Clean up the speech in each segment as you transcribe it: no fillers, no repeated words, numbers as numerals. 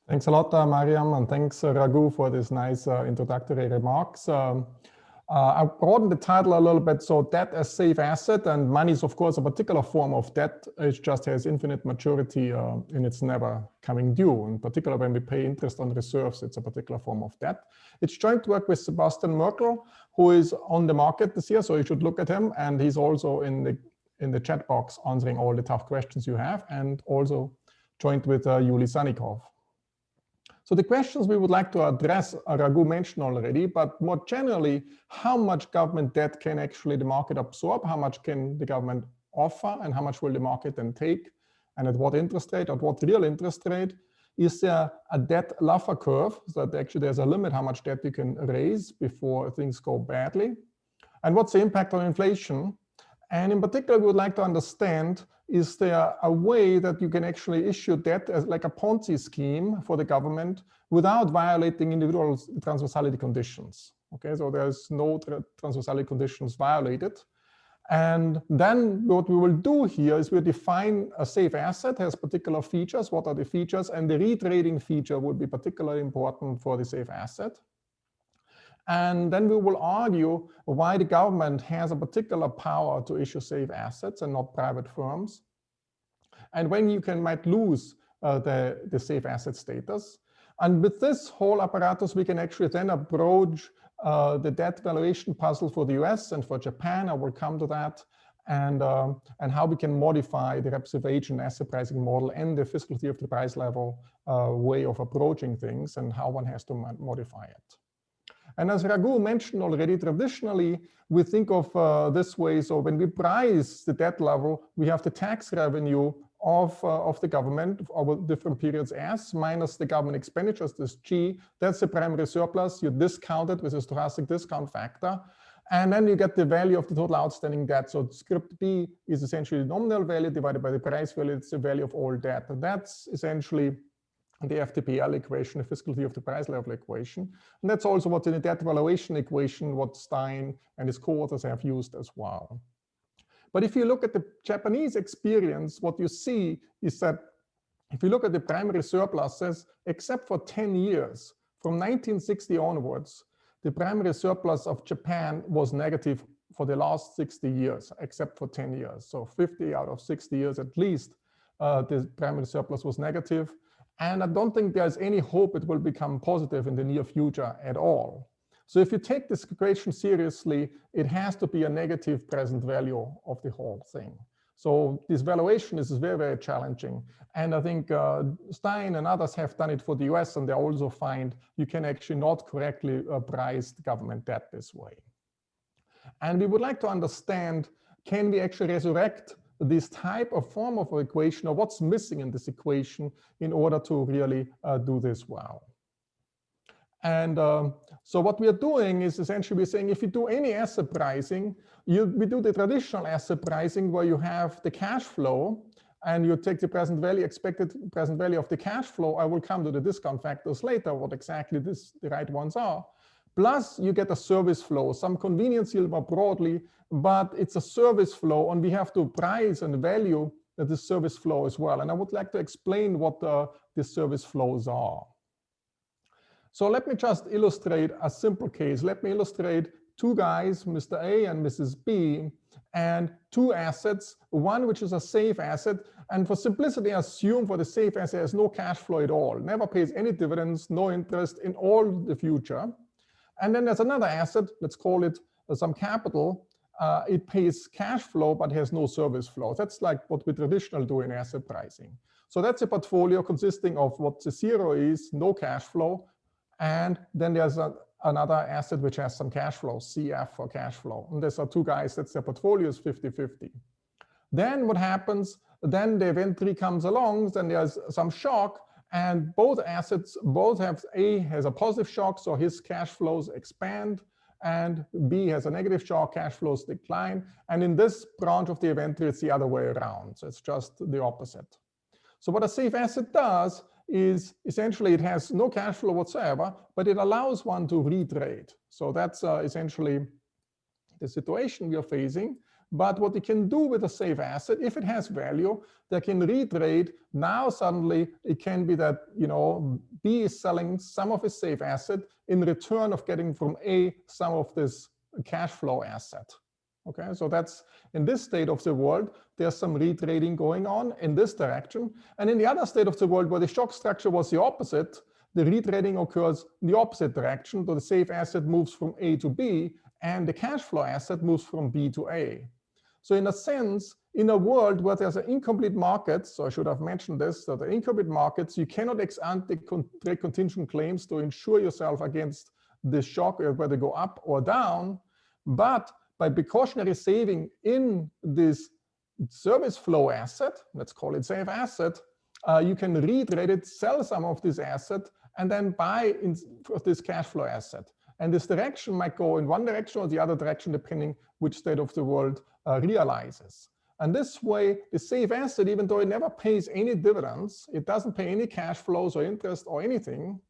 Thanks a lot, Mariam, and thanks, Raghu, for this nice introductory remarks. I broadened the title a little bit. So debt as safe asset, and money is, of course, a particular form of debt. It just has infinite maturity and it's never coming due. In particular, when we pay interest on reserves, it's a particular form of debt. It's joint work with Sebastian Merkel, who is on the market this year, so you should look at him. And he's also in the chat box answering all the tough questions you have, and also joined with Yuliy Sannikov. So the questions we would like to address, Raghu mentioned already, but more generally, how much government debt can actually the market absorb? How much can the government offer, and how much will the market then take? And at what interest rate, at what real interest rate? Is there a debt Laffer curve, so that actually there's a limit how much debt you can raise before things go badly? And what's the impact on inflation? And in particular, we would like to understand, is there a way that you can actually issue debt as like a Ponzi scheme for the government without violating individual transversality conditions? Okay, so there's no transversality conditions violated. And then what we will do here is we define a safe asset, has particular features. What are the features? And the retrading feature would be particularly important for the safe asset. And then we will argue why the government has a particular power to issue safe assets and not private firms, and when you might lose the safe asset status. And with this whole apparatus, we can actually then approach the debt valuation puzzle for the US and for Japan. I will come to that, and how we can modify the reservation asset pricing model and the fiscal theory of the price level way of approaching things, and how one has to modify it. And as Raghu mentioned already, traditionally, we think of this way. So when we price the debt level, we have the tax revenue of the government over different periods S minus the government expenditures, this G. That's the primary surplus. You discount it with a stochastic discount factor. And then you get the value of the total outstanding debt. So script B is essentially the nominal value divided by the price value. It's the value of all debt. And that's essentially the FTPL equation, the fiscal theory of the price level equation. And that's also what in the debt valuation equation, what Stijn and his co-authors have used as well. But if you look at the Japanese experience, what you see is that if you look at the primary surpluses, except for 10 years, from 1960 onwards, the primary surplus of Japan was negative for the last 60 years, except for 10 years. So 50 out of 60 years at least, the primary surplus was negative. And I don't think there's any hope it will become positive in the near future at all. So if you take this equation seriously, it has to be a negative present value of the whole thing. So this valuation is very, very challenging. And I think Stijn and others have done it for the US, and they also find you can actually not correctly price the government debt this way. And we would like to understand, can we actually resurrect this type of form of equation, or what's missing in this equation in order to really do this well? And so what we are doing is essentially we're saying if you do any asset pricing, we do the traditional asset pricing where you have the cash flow and you take the present value, expected present value of the cash flow. I will come to the discount factors later, what exactly the right ones are. Plus you get a service flow, some convenience yield more broadly, but it's a service flow, and we have to price and value the service flow as well. And I would like to explain what the service flows are. So let me just illustrate a simple case. Let me illustrate two guys, Mr. A and Mrs. B, and two assets, one which is a safe asset. And for simplicity, assume for the safe asset has no cash flow at all, never pays any dividends, no interest in all the future. And then there's another asset, let's call it some capital. It pays cash flow, but has no service flow. That's like what we traditionally do in asset pricing. So that's a portfolio consisting of what the zero is, no cash flow. And then there's another asset which has some cash flow, CF for cash flow. And there's two guys, that's their portfolio is 50-50. Then what happens, then the event 3 comes along, then there's some shock, and both assets, both have A has a positive shock, so his cash flows expand, and B has a negative shock, cash flows decline. And in this branch of the event tree, it's the other way around. So it's just the opposite. So what a safe asset does is essentially it has no cash flow whatsoever, but it allows one to retrade. So that's essentially the situation we are facing. But what they can do with a safe asset, if it has value, they can retrade. Now suddenly it can be that, you know, B is selling some of his safe asset in return of getting from A some of this cash flow asset. Okay, so that's in this state of the world, there's some retrading going on in this direction. And in the other state of the world where the shock structure was the opposite, the retrading occurs in the opposite direction. So the safe asset moves from A to B and the cash flow asset moves from B to A. So in a sense, in a world where there's an incomplete market, so I should have mentioned this, so the incomplete markets, you cannot ex ante trade contingent claims to insure yourself against the shock whether they go up or down, but by precautionary saving in this service flow asset, let's call it safe asset, you can retrade it, sell some of this asset, and then buy in this cash flow asset. And this direction might go in one direction or the other direction, depending which state of the world realizes. And this way, the safe asset, even though it never pays any dividends, it doesn't pay any cash flows or interest or anything,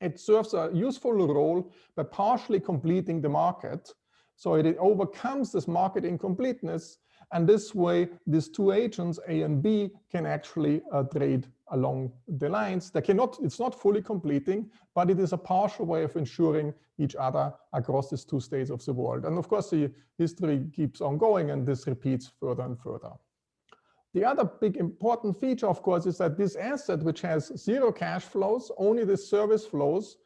it serves a useful role by partially completing the market. So it overcomes this market incompleteness, and this way these two agents, A and B, can actually trade along the lines. They cannot, it's not fully completing, but it is a partial way of ensuring each other across these two states of the world. And of course, the history keeps on going, and this repeats further and further. The other big important feature, of course, is that this asset, which has zero cash flows, only the service flows,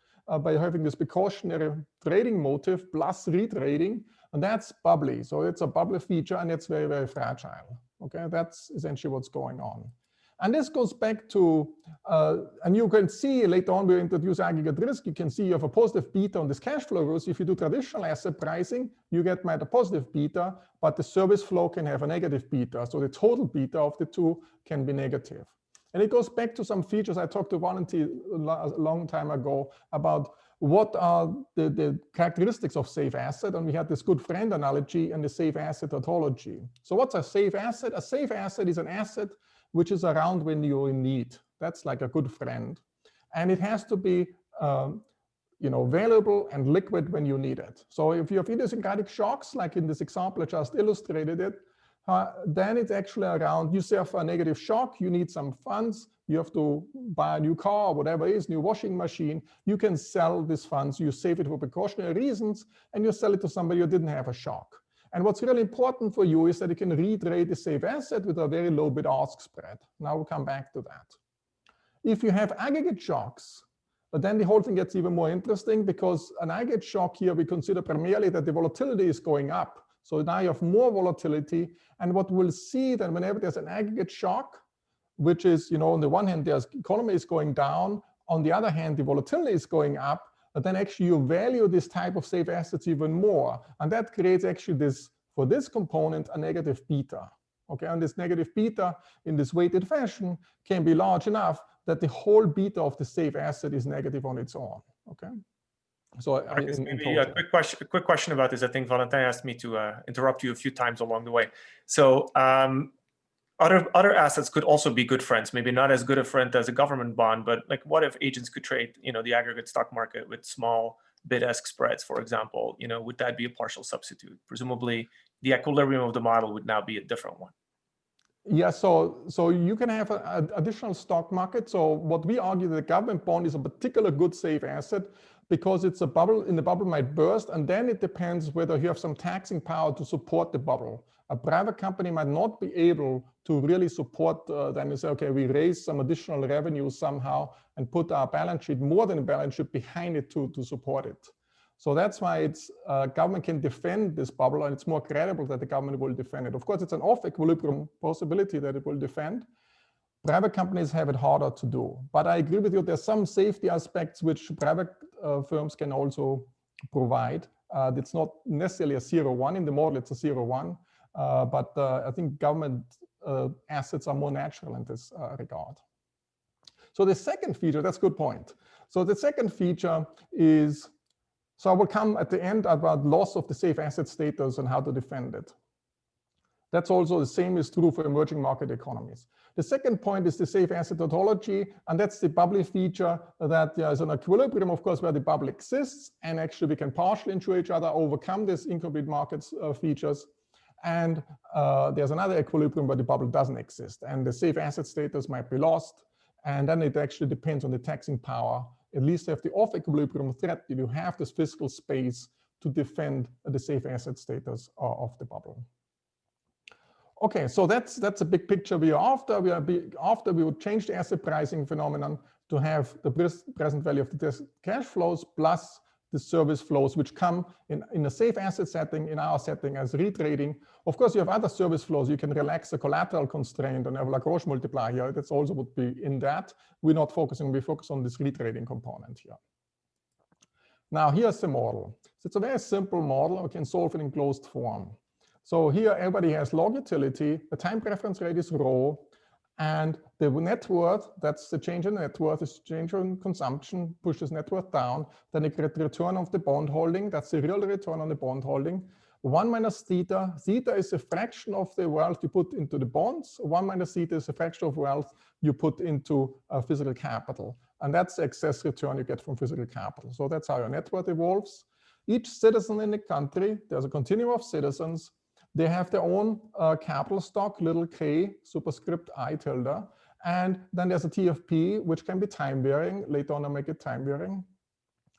by having this precautionary trading motive plus retrading, and that's bubbly. So it's a bubbly feature, and it's very, very fragile. Okay, that's essentially what's going on. And this goes back to, and you can see later on we introduce aggregate risk. You can see you have a positive beta on this cash flow rules. If you do traditional asset pricing, you get a positive beta, but the service flow can have a negative beta. So the total beta of the two can be negative. And it goes back to some features I talked to Valentin a long time ago about what are the characteristics of safe asset. And we had this good friend analogy and the safe asset tautology. So what's a safe asset? A safe asset is an asset which is around when you're in need. That's like a good friend. And it has to be valuable and liquid when you need it. So if you have idiosyncratic shocks, like in this example I just illustrated it, then it's actually around, you suffer a negative shock, you need some funds, you have to buy a new car or whatever it is, new washing machine, you can sell these funds, you save it for precautionary reasons, and you sell it to somebody who didn't have a shock. And what's really important for you is that you can retrade the safe asset with a very low bid-ask spread. Now we'll come back to that. If you have aggregate shocks, then the whole thing gets even more interesting, because an aggregate shock here, we consider primarily that the volatility is going up. So now you have more volatility, and what we'll see then whenever there's an aggregate shock, which is, on the one hand, the economy is going down, on the other hand, the volatility is going up, but then actually you value this type of safe assets even more. And that creates actually this, for this component, a negative beta. Okay, and this negative beta in this weighted fashion can be large enough that the whole beta of the safe asset is negative on its own. Okay. So Markus, maybe a quick question about this. I think Valentin asked me to interrupt you a few times along the way. So other assets could also be good friends, maybe not as good a friend as a government bond, but like what if agents could trade, the aggregate stock market with small bid-ask spreads, for example, would that be a partial substitute? Presumably the equilibrium of the model would now be a different one. Yeah, so you can have an additional stock market. So what we argue, that the government bond is a particular good safe asset because it's a bubble, and the bubble might burst, and then it depends whether you have some taxing power to support the bubble. A private company might not be able to really support them and say, okay, we raise some additional revenue somehow and put our balance sheet, more than a balance sheet, behind it to support it. So that's why it's government can defend this bubble, and it's more credible that the government will defend it. Of course, it's an off-equilibrium possibility that it will defend. Private companies have it harder to do. But I agree with you, there's some safety aspects which private firms can also provide. It's not necessarily a 0-1 in the model, it's a 0-1. But I think government assets are more natural in this regard. So the second feature, that's a good point. So the second feature is, so I will come at the end about loss of the safe asset status and how to defend it. That's also the same is true for emerging market economies. The second point is the safe asset tautology, and that's the bubbly feature that there's an equilibrium, of course, where the bubble exists, and actually we can partially insure each other, overcome this incomplete markets features. And there's another equilibrium where the bubble doesn't exist, and the safe asset status might be lost. And then it actually depends on the taxing power. At least if the off equilibrium threat, you have this fiscal space to defend the safe asset status of the bubble. Okay, so that's a big picture we are after. We would change the asset pricing phenomenon to have the present value of the cash flows plus the service flows, which come in a safe asset setting, in our setting as retrading. Of course, you have other service flows. You can relax the collateral constraint and have a Lagrange multiplier here. That's also would be in that. We're not focusing, we focus on this retrading component here. Now, here's the model. So it's a very simple model. We can solve it in closed form. So here, everybody has log utility. The time preference rate is rho. And the net worth, that's the change in net worth, is change in consumption, pushes net worth down. Then you get the return of the bond holding. That's the real return on the bond holding. 1 minus theta. Theta is a fraction of the wealth you put into the bonds. 1 minus theta is a fraction of wealth you put into physical capital. And that's the excess return you get from physical capital. So that's how your net worth evolves. Each citizen in the country, there's a continuum of citizens. They have their own capital stock, little k, superscript I tilde. And then there's a TFP, which can be time varying. Later on, I'll make it time varying.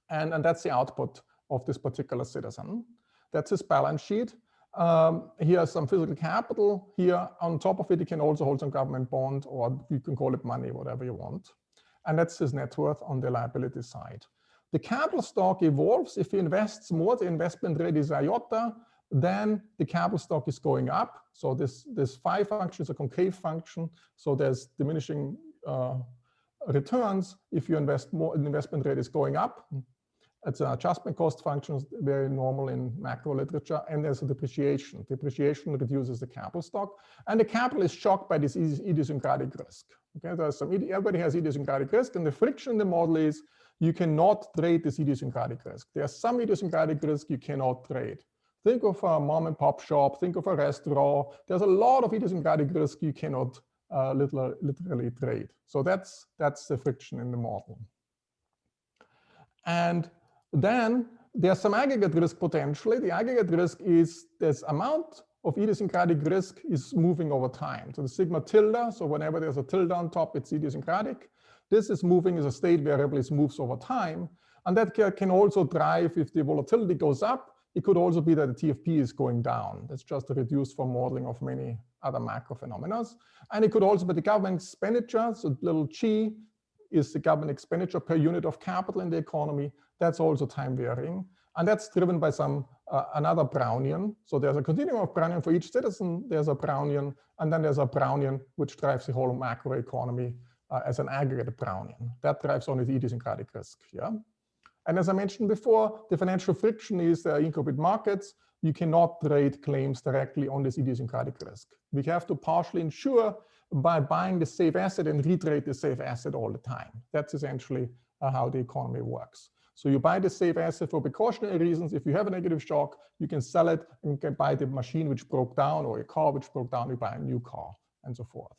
And that's the output of this particular citizen. That's his balance sheet. Here's some physical capital. Here on top of it, you can also hold some government bond, or you can call it money, whatever you want. And that's his net worth on the liability side. The capital stock evolves. If he invests more, the investment rate is iota. Then the capital stock is going up. So this phi function is a concave function. So there's diminishing returns. If you invest more, the investment rate is going up. It's an adjustment cost function, very normal in macro literature. And there's a depreciation. Depreciation reduces the capital stock. And the capital is shocked by this idiosyncratic risk. Okay, there's everybody has idiosyncratic risk. And the friction in the model is you cannot trade this idiosyncratic risk. There's some idiosyncratic risk you cannot trade. Think of a mom and pop shop, think of a restaurant. There's a lot of idiosyncratic risk you cannot literally trade. So that's the friction in the model. And then there's some aggregate risk potentially. The aggregate risk is this amount of idiosyncratic risk is moving over time. So the sigma tilde, so whenever there's a tilde on top, it's idiosyncratic. This is moving as a state variable, it moves over time. And that can also drive, if the volatility goes up, it could also be that the TFP is going down. That's just a reduced form modeling of many other macro phenomena. And it could also be the government expenditure. So little g is the government expenditure per unit of capital in the economy. That's also time varying. And that's driven by some another Brownian. So there's a continuum of Brownian for each citizen. There's a Brownian, and then there's a Brownian which drives the whole macro economy as an aggregate Brownian. That drives only the idiosyncratic risk. Yeah. And as I mentioned before, the financial friction is incorporate markets. You cannot trade claims directly on this idiosyncratic risk. We have to partially insure by buying the safe asset and retrade the safe asset all the time. That's essentially how the economy works. So you buy the safe asset for precautionary reasons. If you have a negative shock, you can sell it and you can buy the machine which broke down or a car which broke down, you buy a new car and so forth.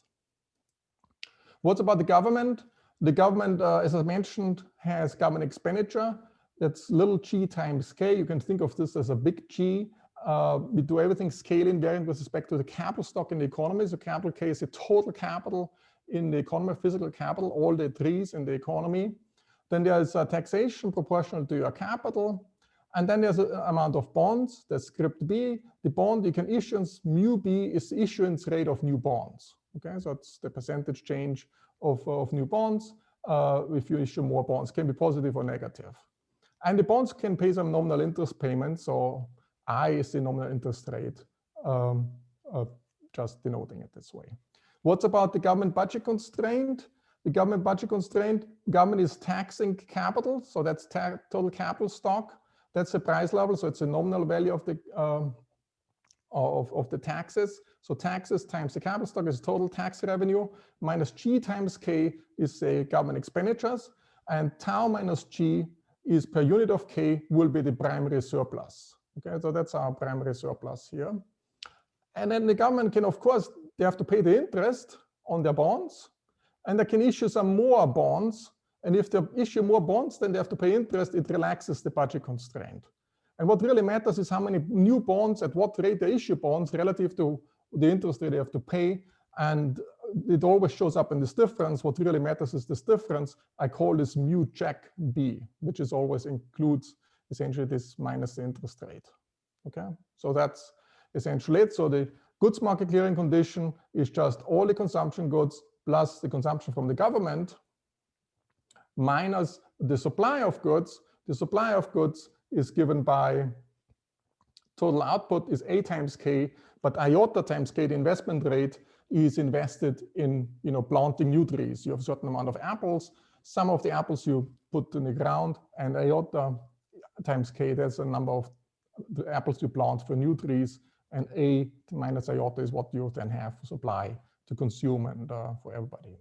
What's about the government? The government, as I mentioned, has government expenditure. That's little g times k. You can think of this as a big G. We do everything scale invariant with respect to the capital stock in the economy. So capital K is the total capital in the economy, physical capital, all the trees in the economy. Then there's a taxation proportional to your capital. And then there's an amount of bonds, that's script B. The bond you can issuance, mu B is the issuance rate of new bonds. Okay, so it's the percentage change of new bonds. If you issue more bonds, can be positive or negative. And the bonds can pay some nominal interest payments. So I is the nominal interest rate, just denoting it this way. What's about the government budget constraint? The government budget constraint, government is taxing capital. So that's total capital stock. That's the price level. So it's a nominal value of the taxes. So taxes times the capital stock is total tax revenue, minus G times K is the government expenditures, and tau minus G is per unit of K will be the primary surplus. Okay, so that's our primary surplus here. And then the government can, of course, they have to pay the interest on their bonds, and they can issue some more bonds. And if they issue more bonds, then they have to pay interest. It relaxes the budget constraint. And what really matters is how many new bonds, at what rate they issue bonds relative to the interest rate they have to pay. And it always shows up in this difference. What really matters is this difference. I call this mu check B, which is always includes essentially this minus the interest rate. Okay, so that's essentially it. So the goods market clearing condition is just all the consumption goods plus the consumption from the government minus the supply of goods. The supply of goods is given by total output is A times K, but iota times K, the investment rate, is invested in planting new trees. You have a certain amount of apples. Some of the apples you put in the ground, and iota times K, that's the number of the apples you plant for new trees, and A minus iota is what you then have to supply to consume and for everybody.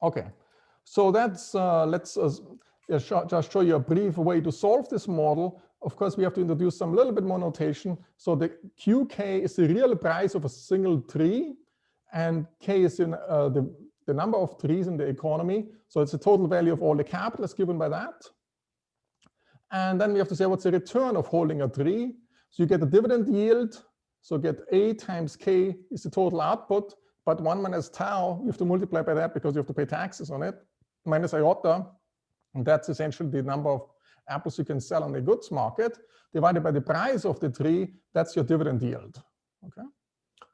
Okay, so that's let's just show you a brief way to solve this model. Of course, we have to introduce some little bit more notation. So the QK is the real price of a single tree, and K is in the number of trees in the economy. So it's the total value of all the capital is given by that. And then we have to say what's the return of holding a tree. So you get the dividend yield. So get A times K is the total output, but 1 minus tau, you have to multiply by that because you have to pay taxes on it, minus iota. And that's essentially the number of apples you can sell on the goods market, divided by the price of the tree. That's your dividend yield. Okay.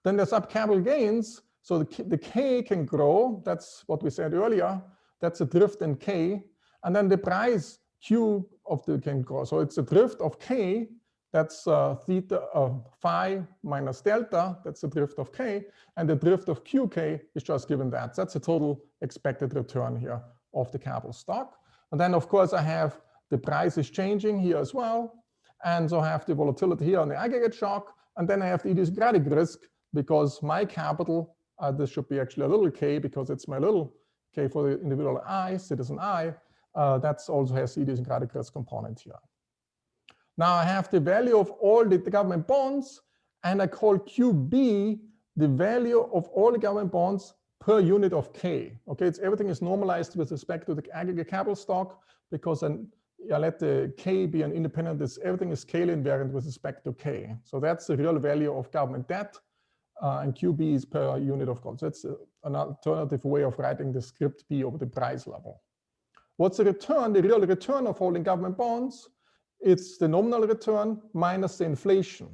Then there's up capital gains. So the K can grow. That's what we said earlier. That's a drift in K. And then the price Q of the can grow. So it's a drift of K. That's theta phi minus delta. That's the drift of K. And the drift of QK is just given that. So that's the total expected return here of the capital stock. And then, of course, I have the price is changing here as well. And so I have the volatility here on the aggregate shock. And then I have the idiosyncratic risk because my capital, this should be actually a little k because it's my little k for the individual I, citizen I. That's also has the idiosyncratic risk component here. Now I have the value of all the government bonds, and I call QB the value of all the government bonds per unit of K. Okay, everything is normalized with respect to the aggregate capital stock because then I let the K be an independent, everything is scale invariant with respect to K. So that's the real value of government debt, and QB is per unit of gold. So it's an alternative way of writing the script B over the price level. What's the return? The real return of holding government bonds? It's the nominal return minus the inflation.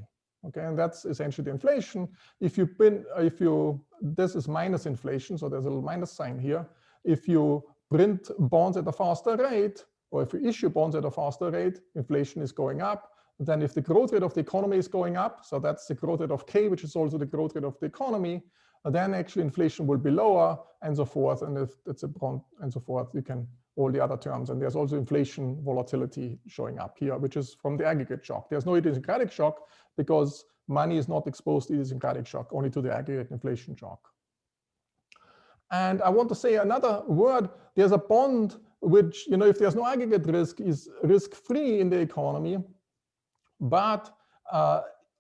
Okay, and that's essentially the inflation. This is minus inflation, so there's a little minus sign here. If you print bonds at a faster rate, or if you issue bonds at a faster rate, inflation is going up. Then if the growth rate of the economy is going up, so that's the growth rate of K, which is also the growth rate of the economy, then actually inflation will be lower, and so forth. And if it's a bond and so forth, you can all the other terms. And there's also inflation volatility showing up here, which is from the aggregate shock. There's no idiosyncratic shock because money is not exposed to idiosyncratic shock, only to the aggregate inflation shock. And I want to say another word. There's a bond which, if there's no aggregate risk, is risk-free in the economy. But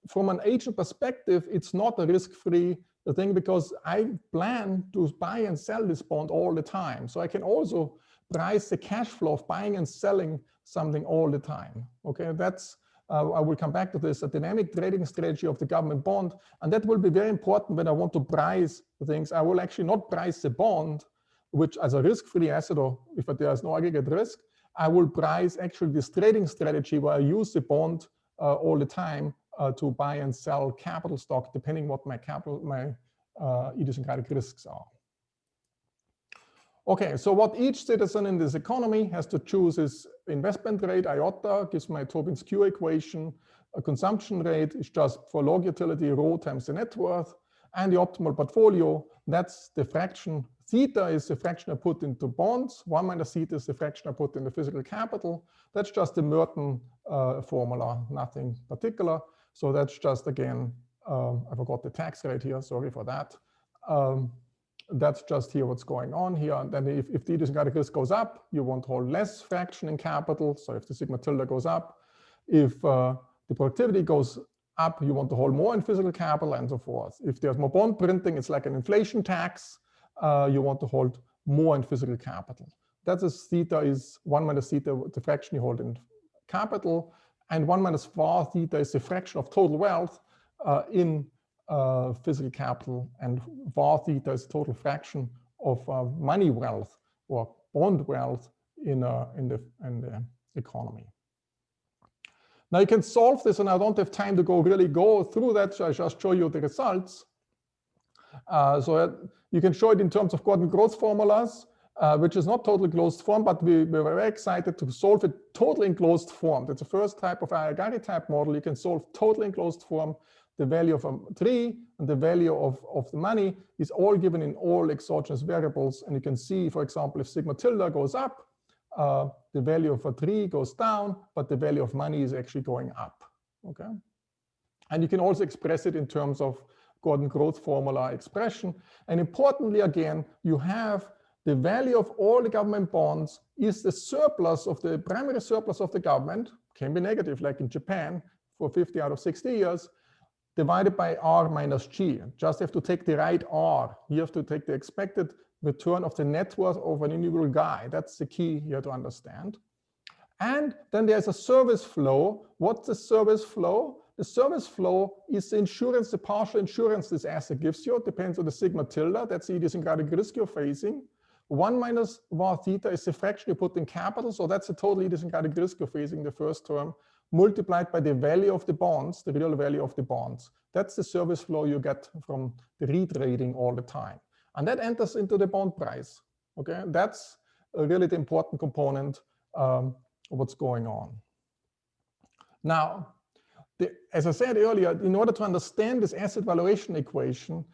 from an agent perspective, it's not a risk-free thing because I plan to buy and sell this bond all the time. So I can also price the cash flow of buying and selling something all the time. Okay, that's I will come back to this, a dynamic trading strategy of the government bond, and that will be very important when I want to price things. I will actually not price the bond, which as a risk-free asset, or if there is no aggregate risk, I will price actually this trading strategy where I use the bond all the time to buy and sell capital stock, depending what my idiosyncratic risks are. Okay, so what each citizen in this economy has to choose is investment rate, iota, gives my Tobin's Q equation. A consumption rate is just for log utility, rho times the net worth. And the optimal portfolio, that's the fraction. Theta is the fraction I put into bonds. 1 minus theta is the fraction I put in the physical capital. That's just the Merton formula, nothing particular. So that's just, again, I forgot the tax rate here, sorry for that. That's just here what's going on here. And then if the idiosyncratic risk goes up, you want to hold less fraction in capital. So if the sigma tilde goes up, if the productivity goes up, you want to hold more in physical capital and so forth. If there's more bond printing, it's like an inflation tax. You want to hold more in physical capital. That is theta is 1 minus theta, the fraction you hold in capital. And 1 minus var theta is the fraction of total wealth in physical capital, and var theta is total fraction of money wealth or bond wealth in the economy. Now you can solve this, and I don't have time to really go through that, so I just show you the results. So you can show it in terms of Gordon growth formulas, which is not totally closed form, but we were very excited to solve it totally in closed form. That's the first type of Agari type model. You can solve totally in closed form. The value of a tree and the value of the money is all given in all exogenous variables. And you can see, for example, if sigma tilde goes up, the value of a tree goes down, but the value of money is actually going up. Okay. And you can also express it in terms of Gordon growth formula expression. And importantly, again, you have the value of all the government bonds is the surplus of the primary surplus of the government, can be negative, like in Japan for 50 out of 60 years, divided by R minus G. Just have to take the right R. You have to take the expected return of the net worth of an individual guy. That's the key here to understand. And then there's a service flow. What's the service flow? The service flow is the insurance, the partial insurance this asset gives you. It depends on the sigma tilde. That's the idiosyncratic risk you're facing. 1 minus var theta is the fraction you put in capital. So that's the total idiosyncratic risk you're facing, the first term, multiplied by the value of the bonds, the real value of the bonds. That's the service flow you get from the retrading all the time. And that enters into the bond price. Okay, that's really the important component of what's going on. Now, as I said earlier, in order to understand this asset valuation equation,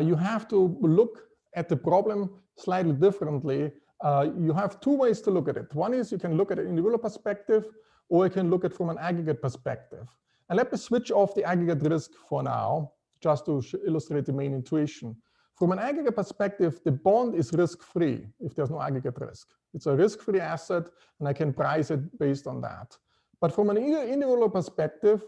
you have to look at the problem slightly differently. You have two ways to look at it. One is you can look at an individual perspective, or you can look at it from an aggregate perspective. And let me switch off the aggregate risk for now, just to illustrate the main intuition. From an aggregate perspective, the bond is risk-free if there's no aggregate risk. It's a risk-free asset, and I can price it based on that. But from an individual perspective,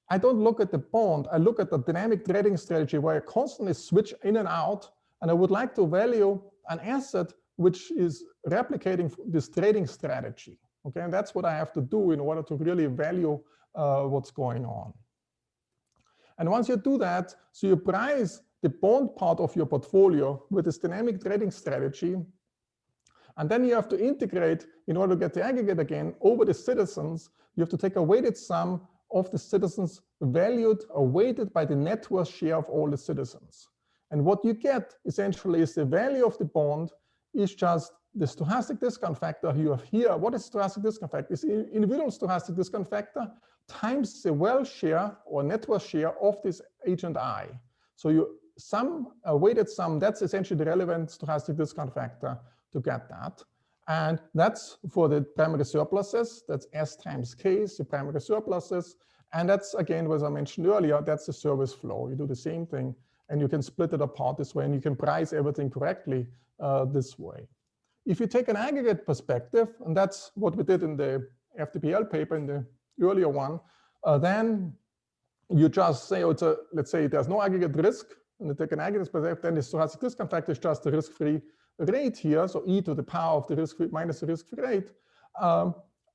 I don't look at the bond. I look at the dynamic trading strategy where I constantly switch in and out, and I would like to value an asset which is replicating this trading strategy. Okay, and that's what I have to do in order to really value what's going on. And once you do that, so you price the bond part of your portfolio with this dynamic trading strategy, and then you have to integrate, in order to get the aggregate again, over the citizens. You have to take a weighted sum of the citizens valued or weighted by the net worth share of all the citizens. And what you get essentially is the value of the bond is just the stochastic discount factor you have here. What is stochastic discount factor? It's individual stochastic discount factor times the wealth share or net worth share of this agent I. So you sum, a weighted sum, that's essentially the relevant stochastic discount factor to get that. And that's for the primary surpluses. That's S times K is the primary surpluses. And that's, again, as I mentioned earlier, that's the service flow. You do the same thing, and you can split it apart this way, and you can price everything correctly this way. If you take an aggregate perspective, and that's what we did in the FTPL paper, in the earlier one, then you just say, oh, it's a, let's say there's no aggregate risk, and you take an aggregate perspective, then the stochastic discount factor is just the risk-free rate here, so e to the power of the risk-free minus the risk-free rate.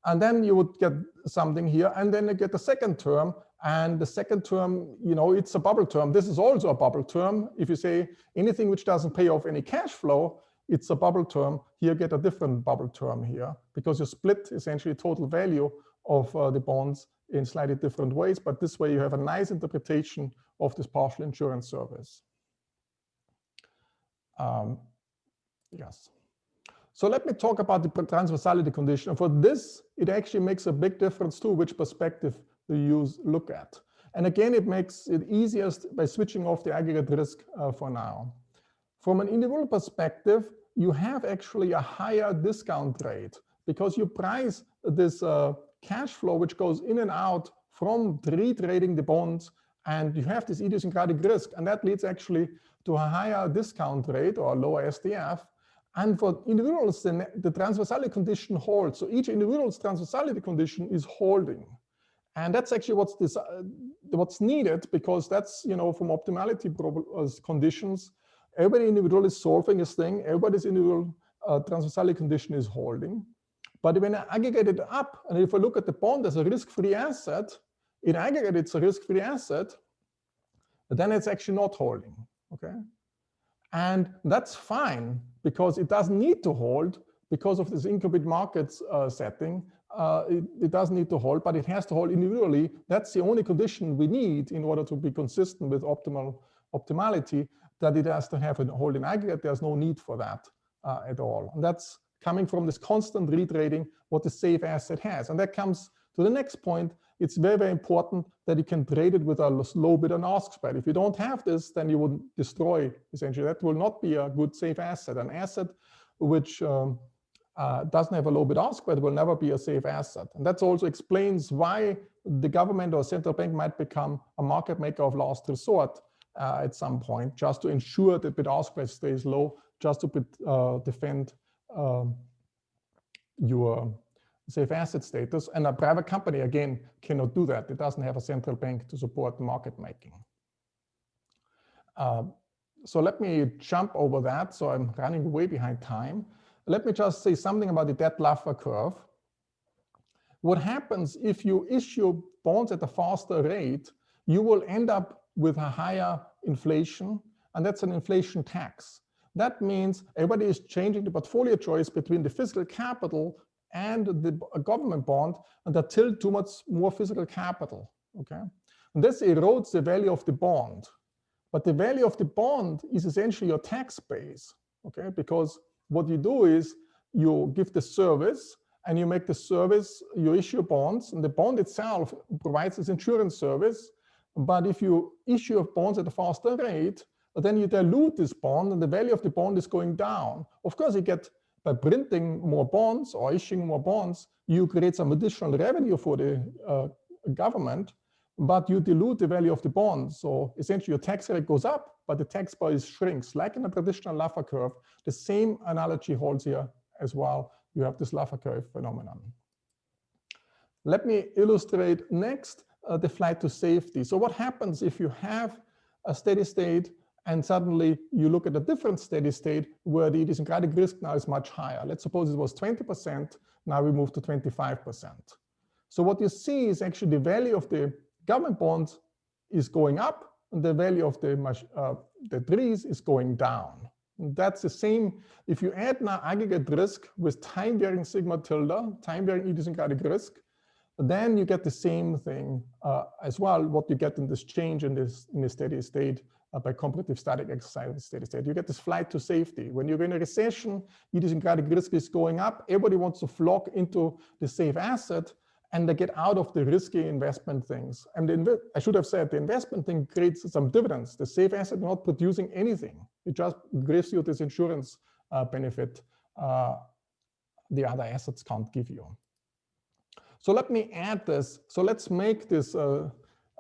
And then you would get something here, and then you get the second term, and the second term, you know, it's a bubble term. This is also a bubble term. If you say anything which doesn't pay off any cash flow, it's a bubble term. Here, get a different bubble term here, because you split essentially total value of the bonds in slightly different ways, but this way you have a nice interpretation of this partial insurance service. Yes. So let me talk about the transversality condition. For this, it actually makes a big difference too, which perspective you look at. And again, it makes it easiest by switching off the aggregate risk for now. From an individual perspective, you have actually a higher discount rate because you price this cash flow, which goes in and out from retrading the bonds, and you have this idiosyncratic risk, and that leads actually to a higher discount rate or a lower SDF. And for individuals, the transversality condition holds. So each individual's transversality condition is holding. And that's actually what's needed, because that's, you know, from optimality conditions, every individual is solving this thing, everybody's individual transversality condition is holding. But when I aggregate it up, and if I look at the bond as a risk-free asset, in aggregate it's a risk-free asset, then it's actually not holding, okay? And that's fine because it doesn't need to hold because of this incubate markets setting. It doesn't need to hold, but it has to hold individually. That's the only condition we need in order to be consistent with optimality, that it has to have a hold in aggregate. There's no need for that at all. And that's coming from this constant retrading what the safe asset has. And that comes to the next point. It's very, very important that you can trade it with a low bid and ask spread. If you don't have this, then you would destroy, essentially. That will not be a good safe asset. An asset which doesn't have a low bid ask spread will never be a safe asset. And that also explains why the government or central bank might become a market maker of last resort at some point, just to ensure that bid ask spread stays low, just to defend your safe asset status. And a private company, again, cannot do that. It doesn't have a central bank to support market making. So let me jump over that. So I'm running way behind time. Let me just say something about the debt Laffer curve. What happens if you issue bonds at a faster rate, you will end up with a higher inflation, and that's an inflation tax. That means everybody is changing the portfolio choice between the physical capital and the government bond, and they tilt too much more physical capital, okay? And this erodes the value of the bond. But the value of the bond is essentially your tax base, okay? Because what you do is you give the service, and you make the service, you issue bonds, and the bond itself provides this insurance service. But if you issue bonds at a faster rate, then you dilute this bond, and the value of the bond is going down. Of course, you get, by printing more bonds or issuing more bonds, you create some additional revenue for the government, but you dilute the value of the bond. So essentially your tax rate goes up, but the tax base shrinks. Like in a traditional Laffer curve, the same analogy holds here as well. You have this Laffer curve phenomenon. Let me illustrate next the flight to safety. So what happens if you have a steady state and suddenly you look at a different steady state where the idiosyncratic risk now is much higher? Let's suppose it was 20%, now we move to 25%. So what you see is actually the value of the government bonds is going up, and the value of the trees is going down. And that's the same. If you add now aggregate risk with time-varying sigma tilde, time-varying idiosyncratic risk, then you get the same thing as well, what you get in this change in the steady state by comparative static exercise in steady state. You get this flight to safety. When you're in a recession, idiosyncratic risk is going up. Everybody wants to flock into the safe asset, and they get out of the risky investment things. And I should have said, the investment thing creates some dividends. The safe asset is not producing anything. It just gives you this insurance benefit the other assets can't give you. So let me add this. So let's make this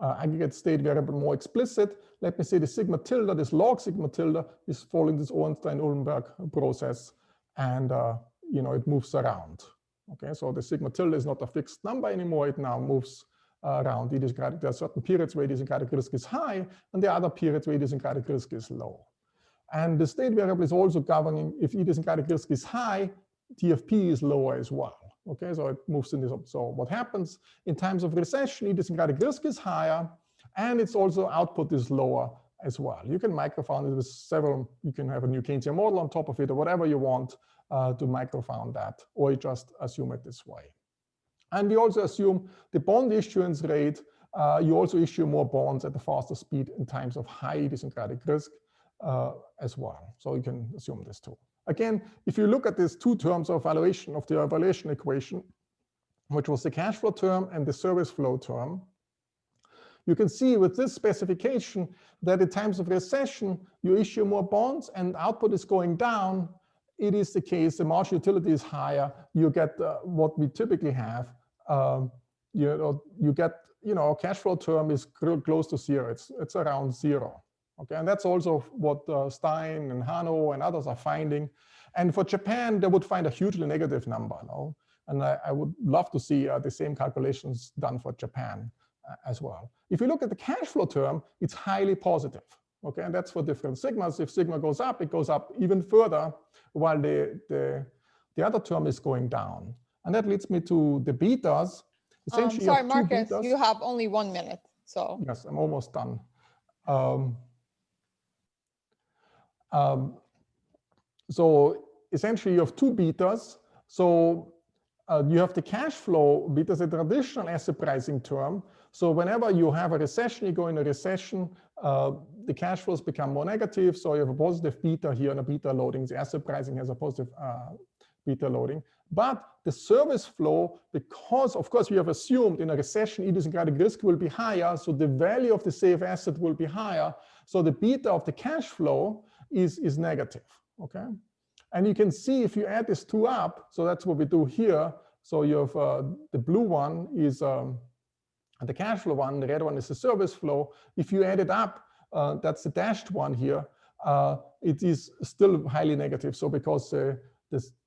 aggregate state variable more explicit. Let me say the sigma tilde, this log sigma tilde, is following this Ornstein-Uhlenberg process, and it moves around. Okay, so the sigma tilde is not a fixed number anymore. It now moves around. There are certain periods where idiosyncratic risk is high, and there are other periods where idiosyncratic risk is low. And the state variable is also governing if idiosyncratic risk is high, TFP is lower as well. Okay, so it moves in this. So what happens in times of recession, idiosyncratic risk is higher, and it's also output is lower as well. You can microfound it with several, you can have a new Keynesian model on top of it or whatever you want to microfound that, or you just assume it this way. And we also assume the bond issuance rate, you also issue more bonds at a faster speed in times of high idiosyncratic risk as well. So you can assume this too. Again, if you look at these two terms of valuation of the valuation equation, which was the cash flow term and the service flow term, you can see with this specification that in times of recession, you issue more bonds and output is going down. It is the case, the marginal utility is higher. You get what we typically have. You get, cash flow term is close to zero. It's around zero. Okay, and that's also what Stijn and Hanno and others are finding. And for Japan, they would find a hugely negative number. No? And I would love to see the same calculations done for Japan as well. If you look at the cash flow term, it's highly positive. Okay, and that's for different sigmas. If sigma goes up, it goes up even further, while the other term is going down. And that leads me to the betas. Essentially, sorry, you have two Marcus, betas. you have only 1 minute, so. Yes, I'm almost done. So essentially, you have two betas. So you have the cash flow beta, a traditional asset pricing term. So whenever you have a recession, you go in a recession, the cash flows become more negative. So you have a positive beta here and a beta loading. The asset pricing has a positive beta loading. But the service flow, because of course we have assumed in a recession idiosyncratic risk will be higher, so the value of the safe asset will be higher. So the beta of the cash flow is negative, okay? And you can see if you add these two up, so that's what we do here. So you have the blue one is the cash flow one, the red one is the service flow. If you add it up, that's the dashed one here, it is still highly negative. So because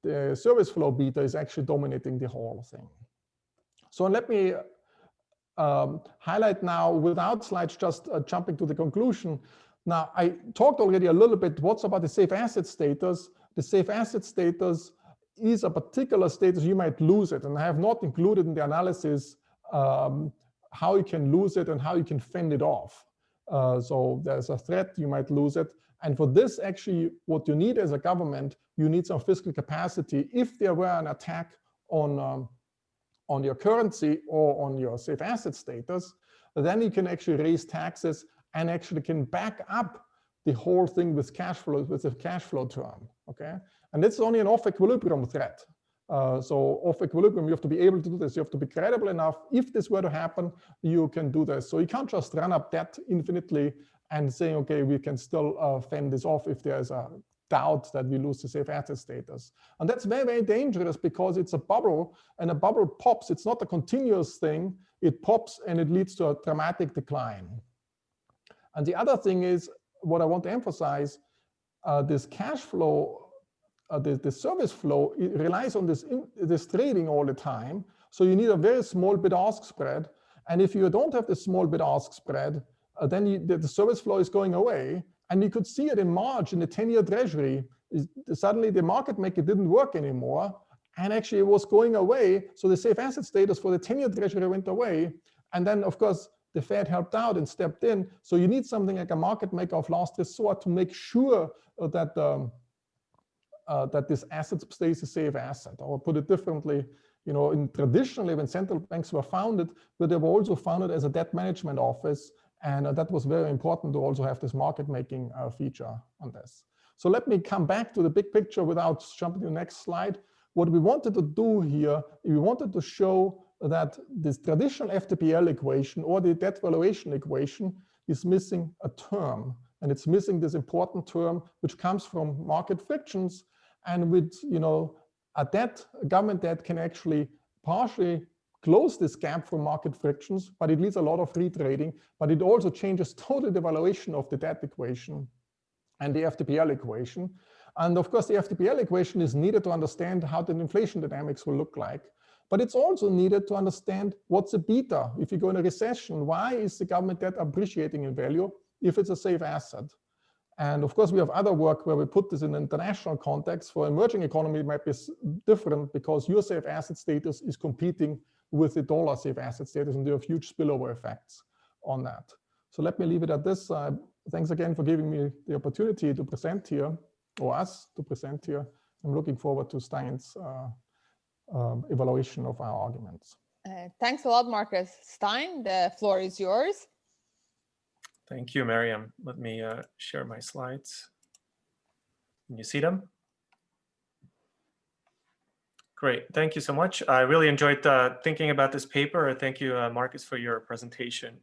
the service flow beta is actually dominating the whole thing. So let me highlight now without slides, just jumping to the conclusion. Now, I talked already a little bit what's about the safe asset status. The safe asset status is a particular status, you might lose it. And I have not included in the analysis how you can lose it and how you can fend it off. So there's a threat, you might lose it. And for this, actually, what you need as a government, you need some fiscal capacity. If there were an attack on your currency or on your safe asset status, then you can actually raise taxes and actually can back up the whole thing with cash flow, with a cash flow term, okay? And this is only an off equilibrium threat. So off equilibrium, you have to be able to do this. You have to be credible enough. If this were to happen, you can do this. So you can't just run up debt infinitely and say, okay, we can still fend this off if there's a doubt that we lose the safe asset status. And that's very, very dangerous because it's a bubble and a bubble pops. It's not a continuous thing. It pops and it leads to a dramatic decline. And the other thing is, what I want to emphasize, this cash flow, the service flow, it relies on this trading all the time. So you need a very small bid-ask spread. And if you don't have the small bid-ask spread, then the service flow is going away. And you could see it in March in the 10-year treasury. Suddenly the market maker didn't work anymore. And actually it was going away. So the safe asset status for the 10-year treasury went away. And then of course, the Fed helped out and stepped in. So you need something like a market maker of last resort to make sure that that this asset stays a safe asset. Or put it differently, you know, traditionally when central banks were founded, but they were also founded as a debt management office. And that was very important to also have this market making feature on this. So let me come back to the big picture without jumping to the next slide. What we wanted to do here, we wanted to show that this traditional FTPL equation or the debt valuation equation is missing a term. And it's missing this important term, which comes from market frictions. And with, you know, a government debt can actually partially close this gap from market frictions, but it leads a lot of retrading, but it also changes totally the valuation of the debt equation and the FTPL equation. And of course, the FTPL equation is needed to understand how the inflation dynamics will look like. But it's also needed to understand what's a beta. If you go in a recession, why is the government debt appreciating in value if it's a safe asset? And of course, we have other work where we put this in an international context. For emerging economy, it might be different because your safe asset status is competing with the dollar safe asset status, and there are huge spillover effects on that. So let me leave it at this. Thanks again for giving me the opportunity to present here, or us to present here. I'm looking forward to Stein's evaluation of our arguments. Thanks a lot, Markus. Stijn, the floor is yours. Thank you, Miriam. Let me share my slides. Can you see them? Great, thank you so much. I really enjoyed thinking about this paper. Thank you, Markus, for your presentation.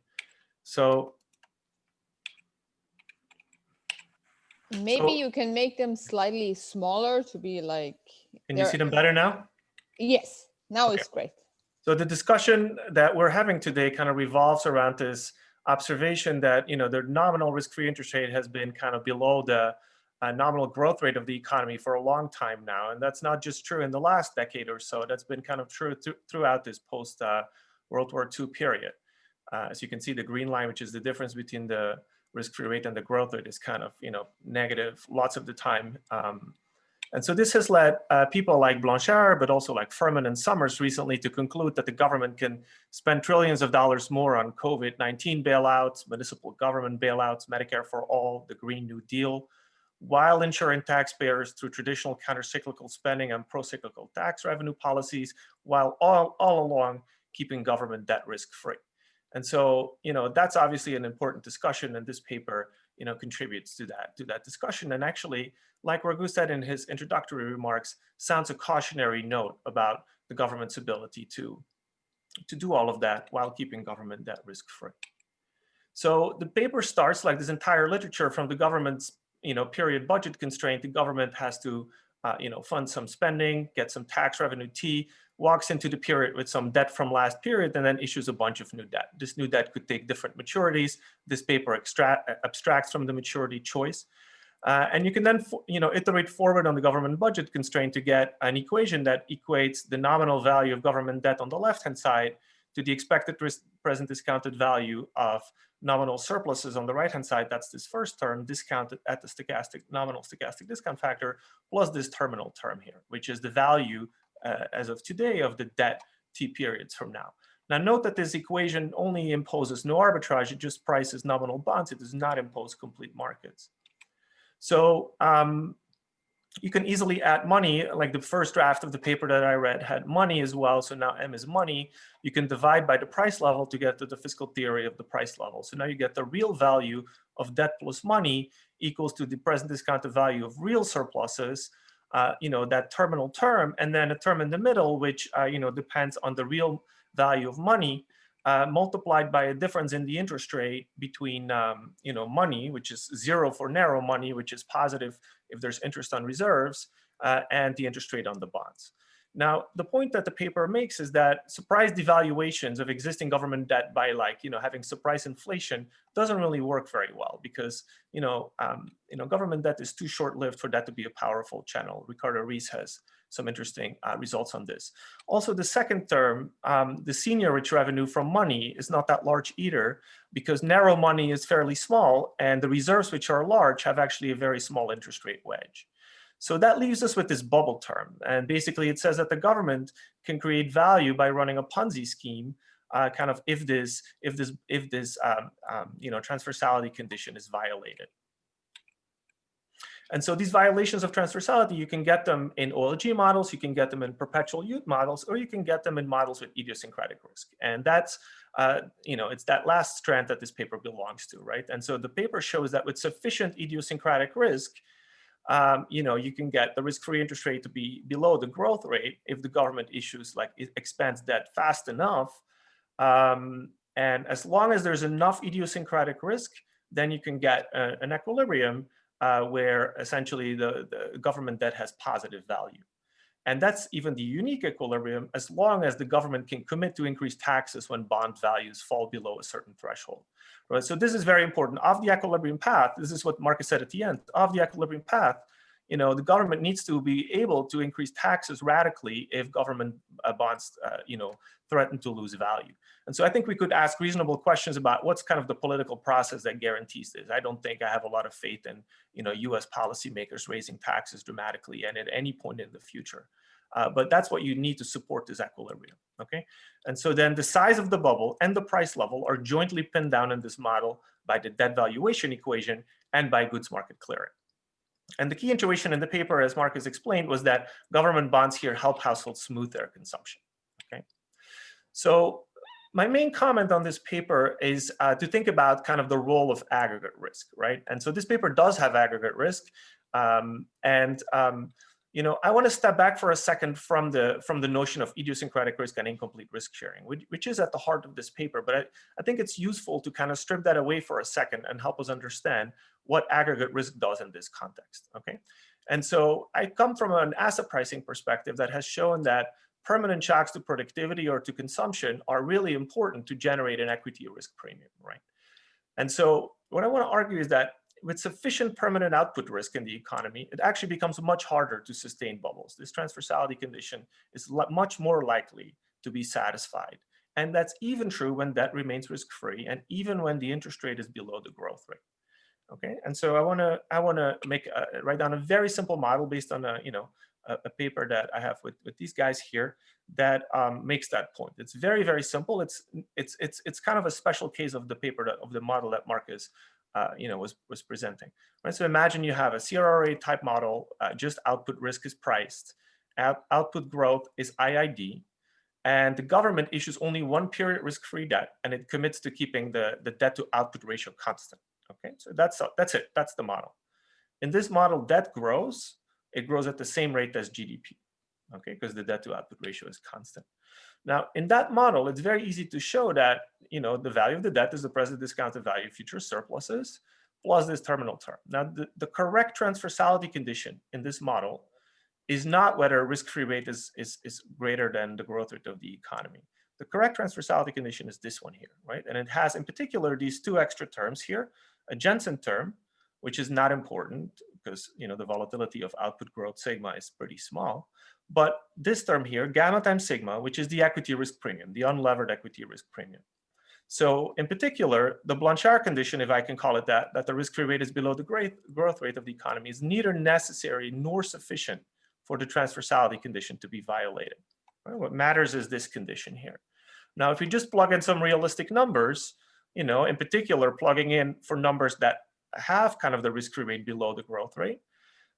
So maybe you can make them slightly smaller to be like. Can you see them better now? Yes, now okay. It's great. So the discussion that we're having today kind of revolves around this observation that, you know, the nominal risk-free interest rate has been kind of below the nominal growth rate of the economy for a long time now. And that's not just true in the last decade or so. That's been kind of true throughout this post World War II period. As you can see, the green line, which is the difference between the risk-free rate and the growth rate, is kind of, you know, negative lots of the time And so this has led people like Blanchard, but also like Furman and Summers recently to conclude that the government can spend trillions of dollars more on COVID-19 bailouts, municipal government bailouts, Medicare for all, the Green New Deal, while ensuring taxpayers through traditional countercyclical spending and pro-cyclical tax revenue policies, while all along keeping government debt risk-free. And so, that's obviously an important discussion, and this paper, contributes to that discussion. And actually, like Raghu said in his introductory remarks, sounds a cautionary note about the government's ability to do all of that while keeping government debt risk-free. So the paper starts like this entire literature from the government's, period budget constraint. The government has to, fund some spending, get some tax revenue T, walks into the period with some debt from last period, and then issues a bunch of new debt. This new debt could take different maturities. This paper abstracts from the maturity choice. And you can then, iterate forward on the government budget constraint to get an equation that equates the nominal value of government debt on the left-hand side to the expected present discounted value of nominal surpluses on the right-hand side. That's this first term discounted at the nominal stochastic discount factor, plus this terminal term here, which is the value as of today of the debt T periods from now. Now note that this equation only imposes no arbitrage, it just prices nominal bonds, it does not impose complete markets. So you can easily add money, like the first draft of the paper that I read had money as well, so now M is money. You can divide by the price level to get to the fiscal theory of the price level. So now you get the real value of debt plus money equals to the present discounted value of real surpluses, that terminal term, and then a term in the middle, which depends on the real value of money, multiplied by a difference in the interest rate between money, which is 0 for narrow money, which is positive if there's interest on reserves, and the interest rate on the bonds. Now, the point that the paper makes is that surprise devaluations of existing government debt by having surprise inflation doesn't really work very well because, government debt is too short-lived for that to be a powerful channel. Ricardo Rees has some interesting results on this. Also, the second term, the senior rich revenue from money is not that large either because narrow money is fairly small and the reserves which are large have actually a very small interest rate wedge. So that leaves us with this bubble term. And basically it says that the government can create value by running a Ponzi scheme, if this transversality condition is violated. And so these violations of transversality, you can get them in OLG models, you can get them in perpetual Ute models, or you can get them in models with idiosyncratic risk. And that's, it's that last strand that this paper belongs to, right? And so the paper shows that with sufficient idiosyncratic risk, you can get the risk-free interest rate to be below the growth rate if the government issues expands debt fast enough. And as long as there's enough idiosyncratic risk, then you can get an equilibrium where essentially the government debt has positive value. And that's even the unique equilibrium as long as the government can commit to increase taxes when bond values fall below a certain threshold. Right? So this is very important. Of the equilibrium path, this is what Markus said at the end, of the equilibrium path, the government needs to be able to increase taxes radically if government bonds, threaten to lose value. And so I think we could ask reasonable questions about what's kind of the political process that guarantees this. I don't think I have a lot of faith in, US policymakers raising taxes dramatically and at any point in the future. But that's what you need to support this equilibrium, okay? And so then the size of the bubble and the price level are jointly pinned down in this model by the debt valuation equation and by goods market clearing. And the key intuition in the paper, as Markus explained, was that government bonds here help households smooth their consumption, okay? So my main comment on this paper is to think about kind of the role of aggregate risk, right? And so this paper does have aggregate risk. I want to step back for a second from the notion of idiosyncratic risk and incomplete risk sharing, which is at the heart of this paper. But I think it's useful to kind of strip that away for a second and help us understand what aggregate risk does in this context, okay? And so I come from an asset pricing perspective that has shown that permanent shocks to productivity or to consumption are really important to generate an equity risk premium, right? And so what I want to argue is that with sufficient permanent output risk in the economy, it actually becomes much harder to sustain bubbles. This transversality condition is much more likely to be satisfied. And that's even true when debt remains risk-free and even when the interest rate is below the growth rate. Okay, and so I want to write down a very simple model based on a paper that I have with these guys here that makes that point. It's very, very simple. It's kind of a special case of the paper of the model that Markus was presenting. Right? So imagine you have a CRRA type model, just output risk is priced, output growth is IID, and the government issues only one period risk-free debt, and it commits to keeping the debt to output ratio constant. Okay, so that's it. That's the model. In this model, debt grows. It grows at the same rate as GDP. Okay, because the debt to output ratio is constant. Now, in that model, it's very easy to show that the value of the debt is the present discounted value of future surpluses plus this terminal term. Now, the correct transversality condition in this model is not whether risk-free rate is greater than the growth rate of the economy. The correct transversality condition is this one here, right? And it has in particular these two extra terms here, a Jensen term, which is not important because the volatility of output growth sigma is pretty small. But this term here, gamma times sigma, which is the equity risk premium, the unlevered equity risk premium. So in particular, the Blanchard condition, if I can call it that the risk-free rate is below the growth rate of the economy is neither necessary nor sufficient for the transversality condition to be violated. Right? What matters is this condition here. Now, if we just plug in some realistic numbers, in particular, plugging in for numbers that have kind of the risk-free rate below the growth rate,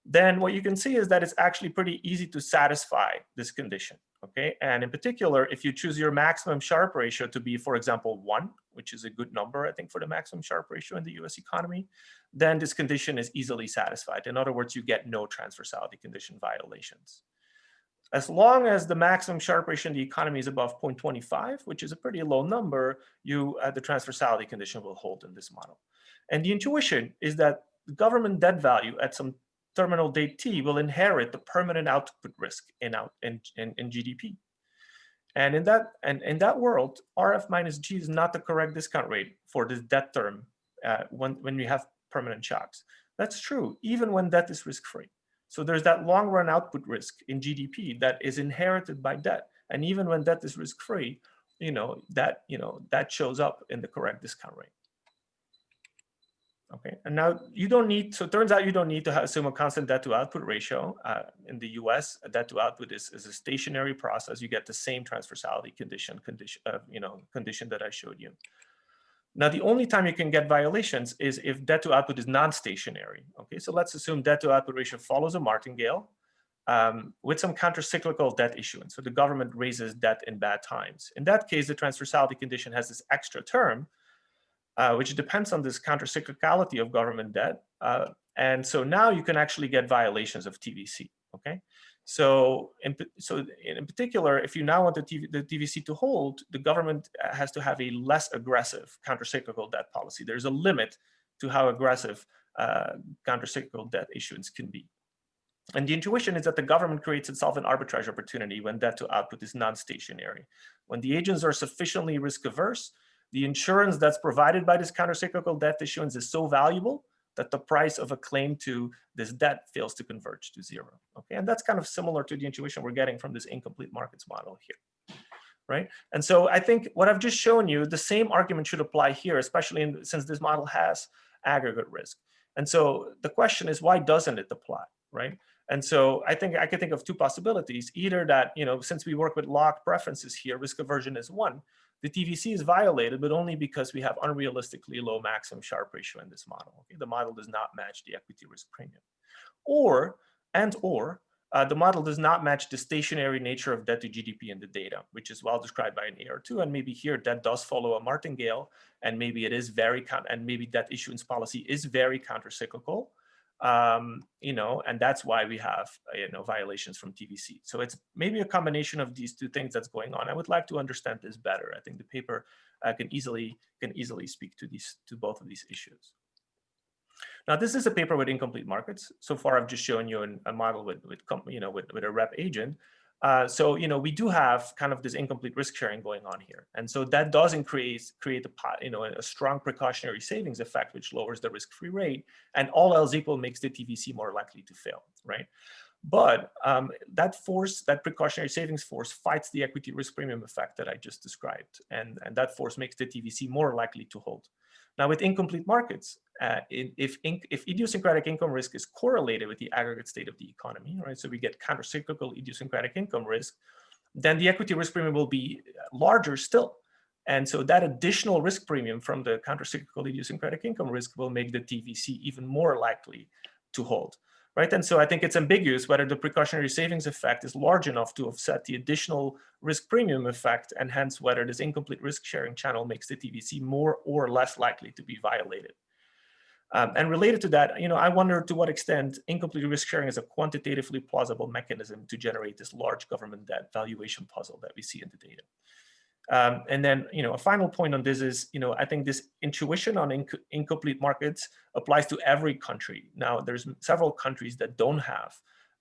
then what you can see is that it's actually pretty easy to satisfy this condition, okay? And in particular, if you choose your maximum Sharpe ratio to be, for example, 1, which is a good number, I think, for the maximum Sharpe ratio in the US economy, then this condition is easily satisfied. In other words, you get no transversality condition violations. As long as the maximum Sharpe ratio in the economy is above 0.25, which is a pretty low number, the transversality condition will hold in this model. And the intuition is that the government debt value at some terminal date t will inherit the permanent output risk in GDP. And in that world, RF minus G is not the correct discount rate for this debt term when we have permanent shocks. That's true, even when debt is risk-free. So there's that long run output risk in GDP that is inherited by debt. And even when debt is risk-free, that shows up in the correct discount rate. Okay, and now you don't need, so it turns out you don't need to assume a constant debt to output ratio. In the US, a debt to output is a stationary process. You get the same transversality condition that I showed you. Now, the only time you can get violations is if debt to output is non-stationary. Okay, so let's assume debt to output ratio follows a martingale with some countercyclical debt issuance. So the government raises debt in bad times. In that case, the transversality condition has this extra term, which depends on this countercyclicality of government debt. And so now you can actually get violations of TVC, okay? So in particular, if you now want the TVC to hold, the government has to have a less aggressive countercyclical debt policy. There's a limit to how aggressive countercyclical debt issuance can be. And the intuition is that the government creates itself an arbitrage opportunity when debt to output is non-stationary. When the agents are sufficiently risk averse, the insurance that's provided by this countercyclical debt issuance is so valuable that the price of a claim to this debt fails to converge to zero. Okay, and that's kind of similar to the intuition we're getting from this incomplete markets model here, right? And so I think what I've just shown you, the same argument should apply here, especially since this model has aggregate risk. And so the question is, why doesn't it apply, right? And so I think I could think of two possibilities, either that, since we work with locked preferences here, risk aversion is 1. The TVC is violated, but only because we have unrealistically low maximum Sharpe ratio in this model. Okay? The model does not match the equity risk premium. Or the model does not match the stationary nature of debt to GDP in the data, which is well described by an AR2. And maybe here debt does follow a martingale, and maybe it is and maybe debt issuance policy is very countercyclical. And that's why we have violations from TVC. So it's maybe a combination of these two things that's going on. I would like to understand this better. I think the paper can easily speak to both of these issues. Now, this is a paper with incomplete markets. So far, I've just shown you a model with a rep agent. So we do have kind of this incomplete risk sharing going on here, and so that does create a strong precautionary savings effect, which lowers the risk-free rate, and all else equal makes the TVC more likely to fail, right? But that precautionary savings force fights the equity risk premium effect that I just described, and that force makes the TVC more likely to hold. Now, with incomplete markets, if idiosyncratic income risk is correlated with the aggregate state of the economy, right? So we get countercyclical idiosyncratic income risk, then the equity risk premium will be larger still. And so that additional risk premium from the countercyclical idiosyncratic income risk will make the TVC even more likely to hold, right? And so I think it's ambiguous whether the precautionary savings effect is large enough to offset the additional risk premium effect, and hence whether this incomplete risk sharing channel makes the TVC more or less likely to be violated. And related to that, I wonder to what extent incomplete risk sharing is a quantitatively plausible mechanism to generate this large government debt valuation puzzle that we see in the data. And then, a final point on this is, I think this intuition on incomplete markets applies to every country. Now, there's several countries that don't have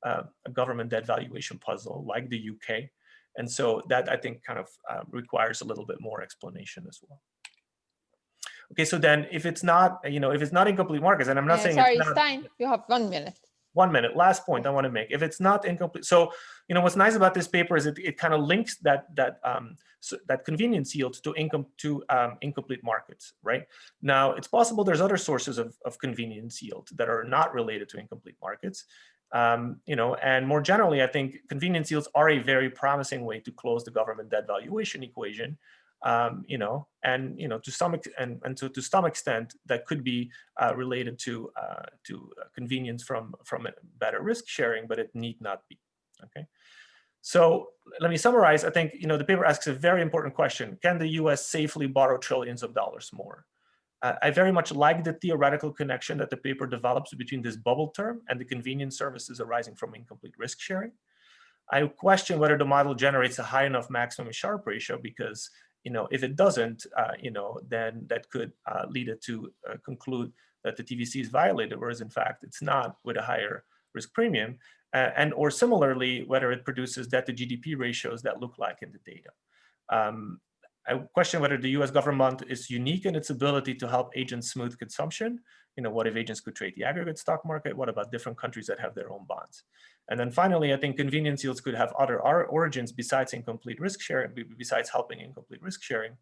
a government debt valuation puzzle, like the UK. And so that, I think, kind of requires a little bit more explanation as well. Okay, so then if it's not, if it's not incomplete markets, and I'm not saying sorry, it's not, Stijn, you have 1 minute. 1 minute, last point I want to make. If it's not incomplete, so what's nice about this paper is it kind of links that convenience yield to incomplete markets, right? Now, it's possible there's other sources of convenience yield that are not related to incomplete markets. And more generally, I think convenience yields are a very promising way to close the government debt valuation equation. To some extent that could be related to convenience from better risk sharing, but it need not be. Okay, so let me summarize. I think the paper asks a very important question: can the U.S. safely borrow trillions of dollars more? I very much like the theoretical connection that the paper develops between this bubble term and the convenience services arising from incomplete risk sharing. I question whether the model generates a high enough maximum Sharpe ratio, because if it doesn't, then that could lead it to conclude that the TVC is violated, whereas in fact it's not, with a higher risk premium, or similarly, whether it produces debt to GDP ratios that look like in the data. I question whether the US government is unique in its ability to help agents smooth consumption. What if agents could trade the aggregate stock market? What about different countries that have their own bonds? And then finally, I think convenience yields could have other origins besides incomplete risk sharing, besides helping incomplete risk sharing.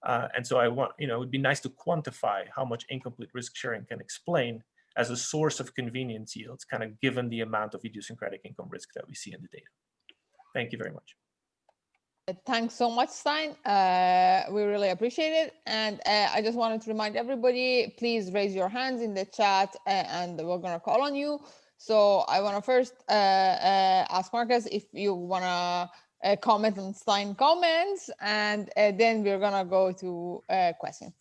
And so I want, it would be nice to quantify how much incomplete risk sharing can explain as a source of convenience yields, kind of given the amount of idiosyncratic income risk that we see in the data. Thank you very much. Thanks so much, Stijn. We really appreciate it. And I just wanted to remind everybody, please raise your hands in the chat and we're going to call on you. So I want to first ask Markus if you want to comment on Stijn comments, and then we're going to go to questions.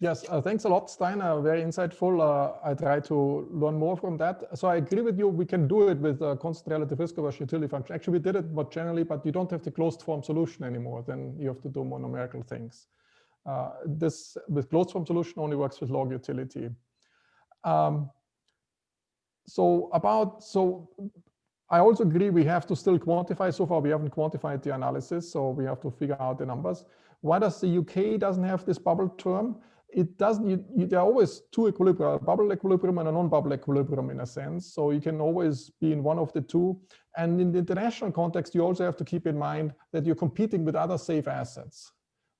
Yes, thanks a lot, Stijn. Very insightful. I try to learn more from that. So I agree with you. We can do it with constant relative risk over utility function. Actually, we did it more generally, but you don't have the closed form solution anymore. Then you have to do more numerical things. This with closed form solution only works with log utility. So I also agree we have to still quantify. So far, we haven't quantified the analysis, so we have to figure out the numbers. Why does the UK doesn't have this bubble term? It doesn't. There are always two equilibria: a bubble equilibrium and a non-bubble equilibrium, in a sense. So you can always be in one of the two. And in the international context, you also have to keep in mind that you're competing with other safe assets.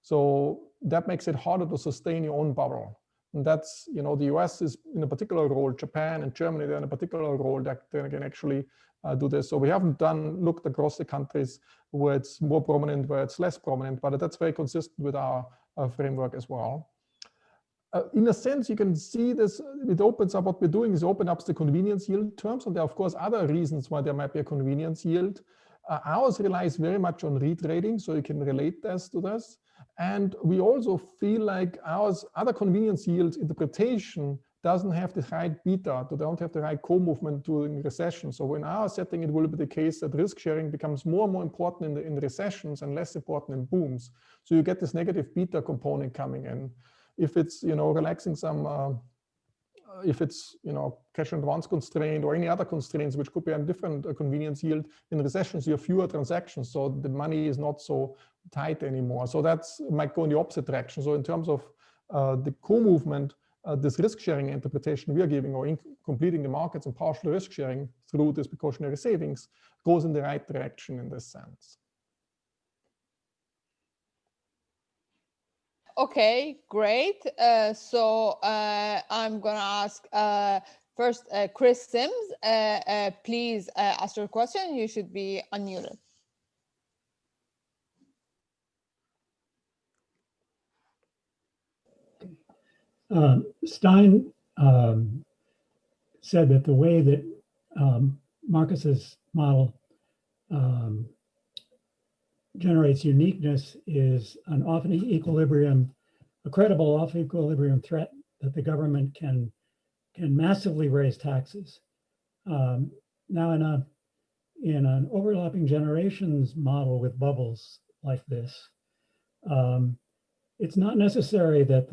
So that makes it harder to sustain your own bubble. And that's, the US is in a particular role, Japan and Germany, they're in a particular role that they can actually do this. So we haven't looked across the countries where it's more prominent, where it's less prominent, but that's very consistent with our framework as well. In a sense, you can see this, it opens up, what we're doing is open up the convenience yield terms. And there are, of course, other reasons why there might be a convenience yield. Ours relies very much on retrading, so you can relate this to this. And we also feel like ours, other convenience yield interpretation doesn't have the right beta, they don't have the right co-movement during recession. So in our setting, it will be the case that risk sharing becomes more and more important in recessions and less important in booms. So you get this negative beta component coming in. If it's, relaxing some, if it's, cash advance constraint or any other constraints, which could be a different convenience yield, in recessions, you have fewer transactions. So the money is not so tight anymore. So that's might go in the opposite direction. So in terms of the co-movement, this risk sharing interpretation we are giving, or completing the markets and partial risk sharing through this precautionary savings, goes in the right direction in this sense. Okay, great. So I'm gonna ask first Chris Sims. Please ask your question. You should be unmuted. Stijn said that the way that Markus's model generates uniqueness is an off-equilibrium, a credible off-equilibrium threat that the government can massively raise taxes. Now, in an overlapping generations model with bubbles like this, it's not necessary that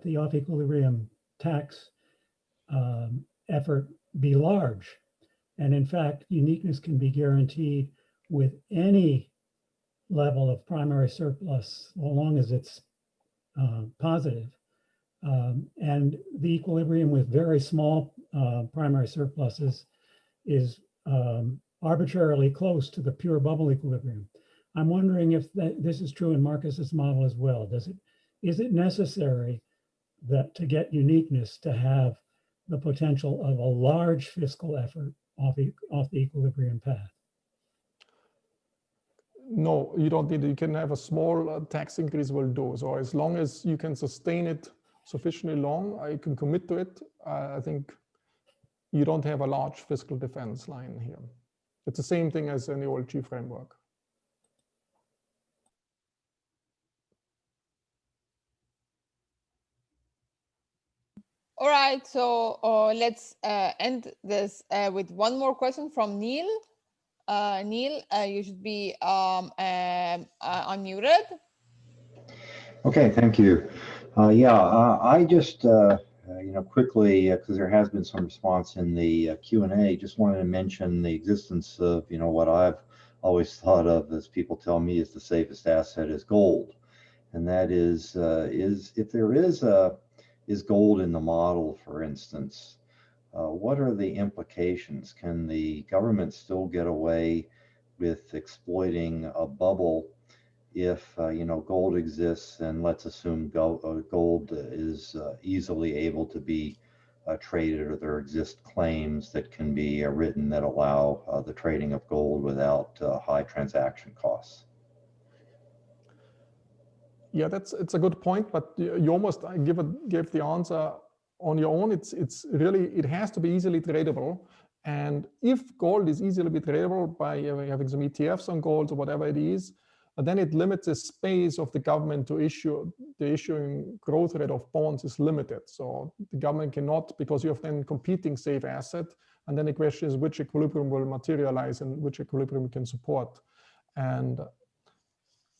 the off-equilibrium tax effort be large. And in fact, uniqueness can be guaranteed with any level of primary surplus, so long as it's positive. And the equilibrium with very small primary surpluses is arbitrarily close to the pure bubble equilibrium. I'm wondering if this is true in Markus's model as well. Is it necessary that to get uniqueness to have the potential of a large fiscal effort off the equilibrium path? No, you don't need it. You can have a small tax increase will do. So as long as you can sustain it sufficiently long, you can commit to it. I think you don't have a large fiscal defense line here. It's the same thing as in the old G framework. All right, so let's end this with one more question from Neil. Neil, you should be unmuted. Okay, thank you. I just, quickly, because there has been some response in the Q&A, just wanted to mention the existence of, what I've always thought of as people tell me is the safest asset is gold. And that is if there is gold in the model, for instance, what are the implications? Can the government still get away with exploiting a bubble if gold exists, and let's assume gold is easily able to be traded, or there exist claims that can be written that allow the trading of gold without high transaction costs? Yeah, it's a good point, but you almost gave the answer on your own. It's really, it has to be easily tradable. And if gold is easily tradable by having some ETFs on gold or whatever it is, then it limits the space of the government to issue. The issuing growth rate of bonds is limited. So the government cannot, because you have then competing safe asset. And then the question is which equilibrium will materialize and which equilibrium can support. And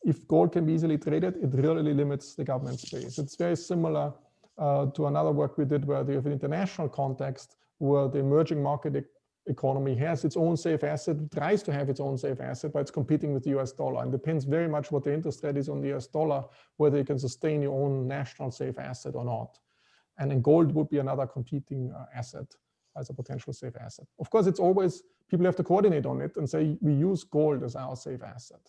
if gold can be easily traded, it really limits the government space. It's very similar to another work we did where they have an international context where the emerging market economy has its own safe asset, tries to have its own safe asset, but it's competing with the US dollar, and depends very much what the interest rate is on the US dollar, whether you can sustain your own national safe asset or not. And then gold would be another competing asset as a potential safe asset. Of course, it's always, people have to coordinate on it and say, we use gold as our safe asset.